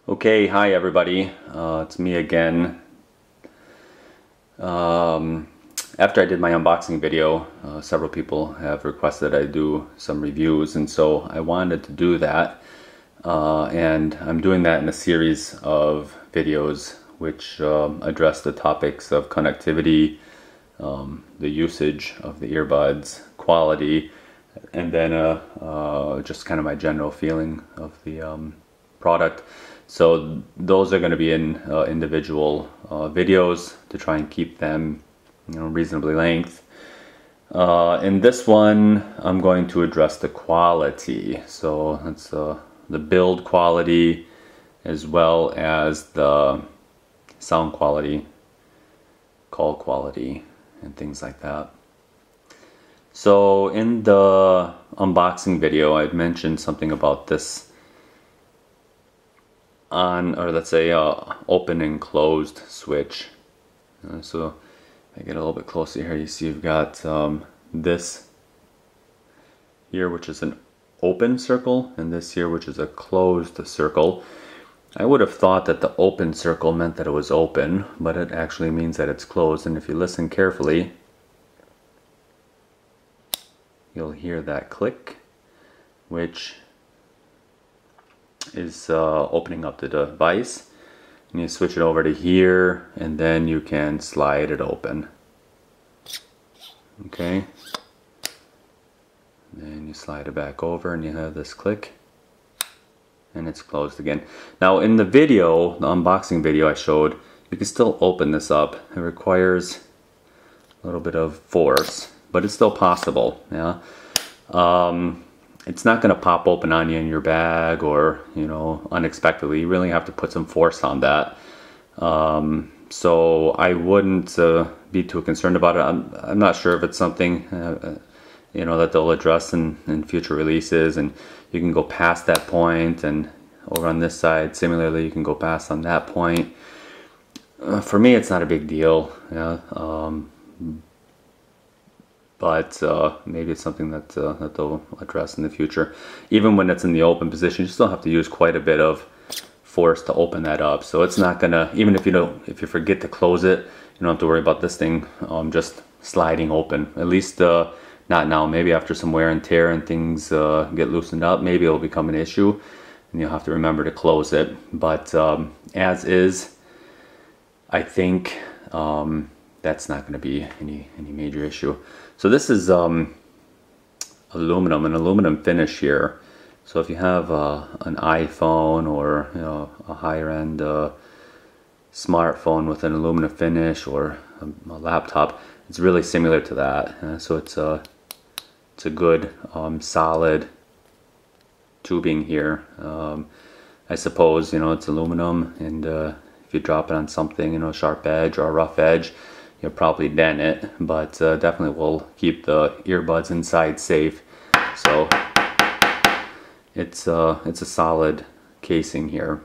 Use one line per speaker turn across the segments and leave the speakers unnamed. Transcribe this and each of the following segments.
Okay, hi everybody. It's me again. After I did my unboxing video, several people have requested I do some reviews, and so I wanted to do that. And I'm doing that in a series of videos which address the topics of connectivity, the usage of the earbuds, quality, and then just kind of my general feeling of the product. So those are going to be in individual videos to try and keep them, reasonably length. In this one, I'm going to address the quality. So that's the build quality as well as the sound quality, call quality, and things like that. So in the unboxing video, I'd mentioned something about this on, or let's say, open and closed switch. So if I get a little bit closer here, you see you've got this here, which is an open circle, and this here, which is a closed circle. I would have thought that the open circle meant that it was open, but it actually means that it's closed. And if you listen carefully, you'll hear that click, which is opening up the device. And you switch it over to here, and then you can slide it open. Okay. Then you slide it back over, and you have this click, and it's closed again. Now in the video, the unboxing video I showed, you can still open this up. It requires a little bit of force, but it's still possible. Yeah. It's not going to pop open on you in your bag or, unexpectedly. You really have to put some force on that. So I wouldn't be too concerned about it. I'm not sure if it's something, that they'll address in future releases, and you can go past that point, and over on this side, similarly, you can go past on that point. For me, it's not a big deal. Yeah. But maybe it's something that they'll address in the future. Even when it's in the open position, you still have to use quite a bit of force to open that up. So it's not gonna, even if you forget to close it, you don't have to worry about this thing just sliding open. At least not now. Maybe after some wear and tear and things get loosened up, maybe it'll become an issue, and you'll have to remember to close it. But as is, I think that's not going to be any major issue. So this is an aluminum finish here. So if you have an iPhone or a higher end smartphone with an aluminum finish, or a laptop, it's really similar to that. So it's a good solid tubing here. I suppose it's aluminum, and if you drop it on something, a sharp edge or a rough edge, you'll probably dent it, but definitely will keep the earbuds inside safe. So it's a solid casing here.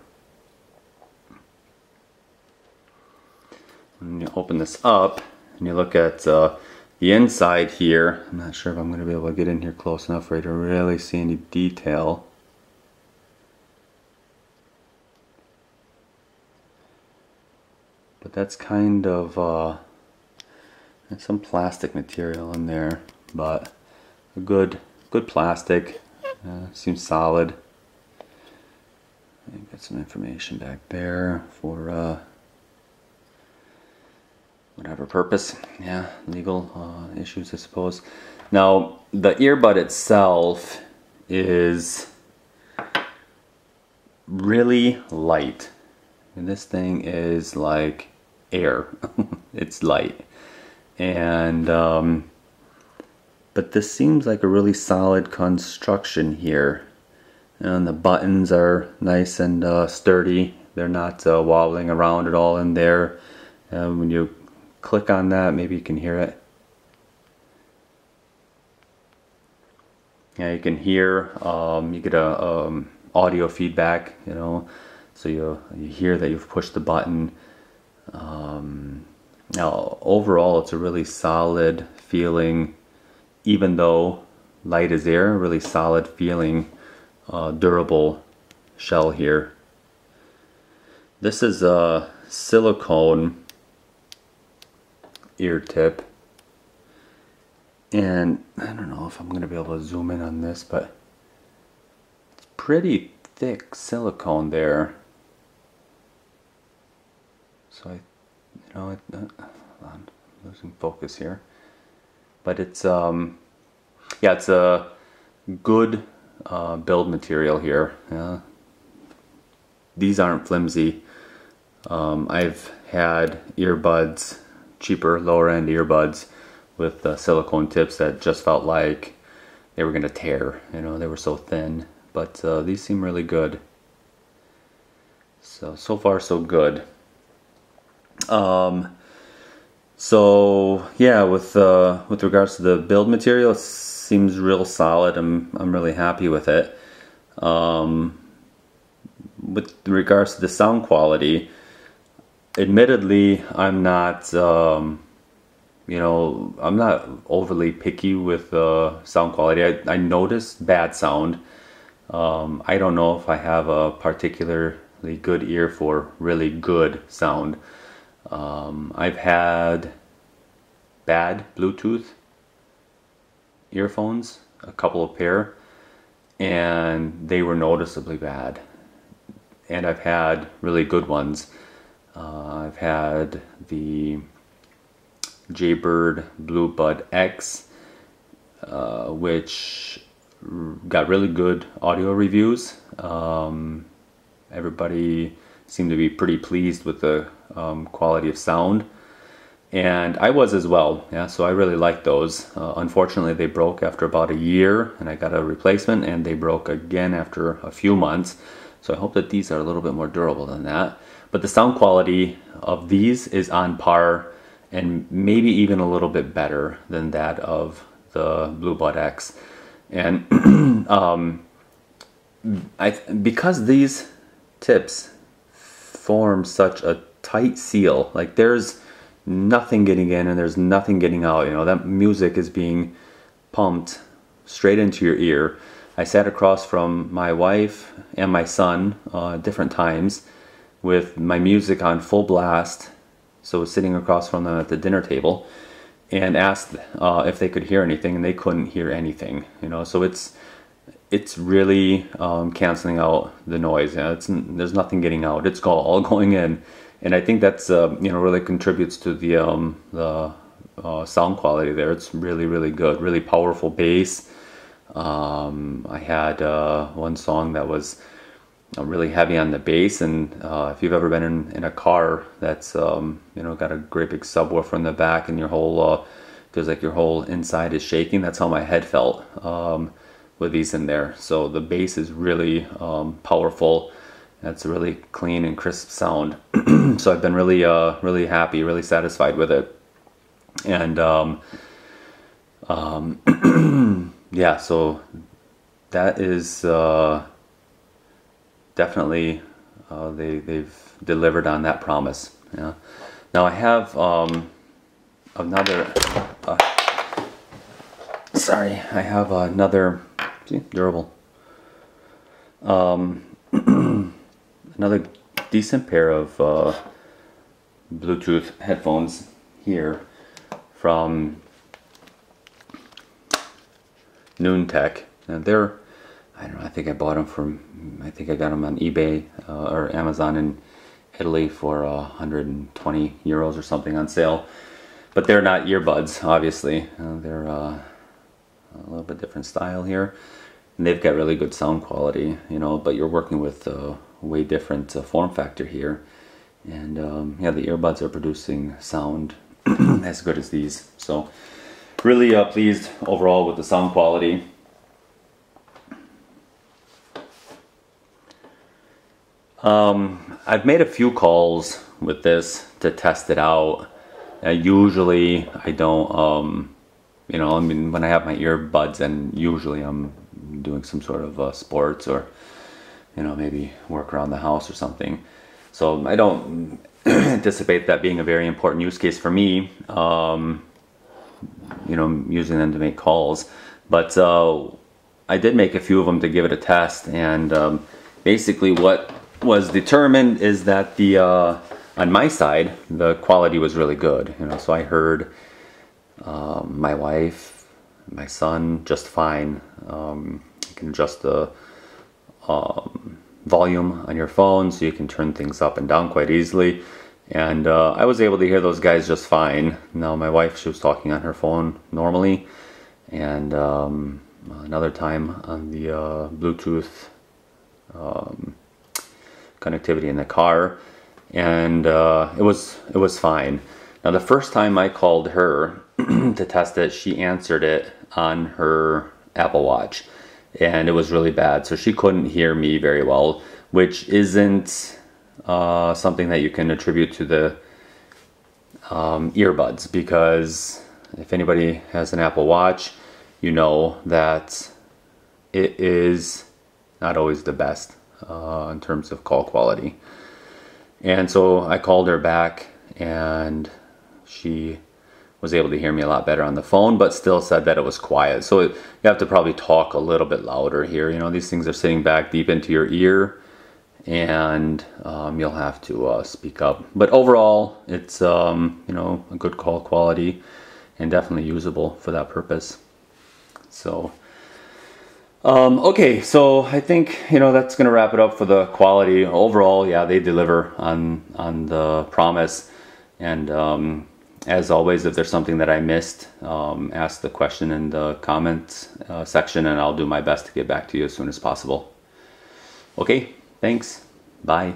When you open this up and you look at the inside here, I'm not sure if I'm going to be able to get in here close enough for you to really see any detail. But that's kind of there's some plastic material in there, but a good plastic. Seems solid. Got some information back there for whatever purpose. Yeah, legal issues, I suppose. Now the earbud itself is really light, and this thing is like air. It's light. And but this seems like a really solid construction here, and the buttons are nice and sturdy. They're not wobbling around at all in there. When you click on that, maybe you can hear it. Yeah, you can hear. You get a audio feedback, so you hear that you've pushed the button. Now overall, it's a really solid feeling, even though light is air, really solid feeling, durable shell here. This is a silicone ear tip, and I don't know if I'm going to be able to zoom in on this, but it's pretty thick silicone there. So hold on, I'm losing focus here. But it's yeah, it's a good build material here. These aren't flimsy. I've had earbuds, cheaper, lower end earbuds with silicone tips that just felt like they were gonna tear. They were so thin. But these seem really good. So far so good. So yeah, with regards to the build material, it seems real solid. I'm really happy with it. With regards to the sound quality, admittedly, I'm not I'm not overly picky with sound quality. I notice bad sound. I don't know if I have a particularly good ear for really good sound. I've had bad Bluetooth earphones, a couple of pair, and they were noticeably bad. And I've had really good ones. I've had the Jaybird Bluebud X, which got really good audio reviews. Everybody seemed to be pretty pleased with the quality of sound, and I was as well. Yeah, so I really liked those. Unfortunately, they broke after about a year, and I got a replacement, and they broke again after a few months. So I hope that these are a little bit more durable than that. But the sound quality of these is on par, and maybe even a little bit better than that of the Bluebud X. And because these tips form such a tight seal, like there's nothing getting in and there's nothing getting out. That music is being pumped straight into your ear. I sat across from my wife and my son different times with my music on full blast, so sitting across from them at the dinner table, and asked if they could hear anything, and they couldn't hear anything. So it's really canceling out the noise. There's nothing getting out. It's all going in, and I think that's really contributes to the sound quality there. It's really good, really powerful bass. I had one song that was really heavy on the bass, and if you've ever been in a car that's got a great big subwoofer in the back, and your whole feels like your whole inside is shaking, that's how my head felt with these in there. So the bass is really powerful. That's a really clean and crisp sound. So I've been really happy, really satisfied with it. And yeah, so that is definitely they've delivered on that promise. Yeah. Now I have another. Sorry, I have another. See, durable. Another decent pair of Bluetooth headphones here from Noontech, and they're, I don't know, I think I bought them from, I think I got them on eBay or Amazon in Italy for 120 euros or something on sale. But they're not earbuds, obviously. They're a little bit different style here, and they've got really good sound quality, but you're working with a way different form factor here. And yeah, the earbuds are producing sound as good as these. So really pleased overall with the sound quality. I've made a few calls with this to test it out. Usually I don't, I mean, when I have my earbuds, and usually I'm doing some sort of sports, or maybe work around the house or something. So I don't anticipate that being a very important use case for me. Using them to make calls, but I did make a few of them to give it a test, and basically what was determined is that the on my side the quality was really good. You know, so I heard my wife, my son just fine. You can adjust the volume on your phone, so you can turn things up and down quite easily. And I was able to hear those guys just fine. Now my wife, she was talking on her phone normally, and another time on the Bluetooth connectivity in the car, and it was fine. Now the first time I called her to test it, she answered it on her Apple Watch, and it was really bad, so she couldn't hear me very well, which isn't something that you can attribute to the earbuds, because if anybody has an Apple Watch, you know that it is not always the best in terms of call quality. And so I called her back, and she was able to hear me a lot better on the phone, but still said that it was quiet. So you have to probably talk a little bit louder here. You know, these things are sitting back deep into your ear, and you'll have to speak up. But overall, it's you know, a good call quality and definitely usable for that purpose. So okay, so I think, you know, that's gonna wrap it up for the quality. Overall, yeah, they deliver on the promise. And as always, if there's something that I missed, ask the question in the comments section, and I'll do my best to get back to you as soon as possible. Okay, thanks. Bye.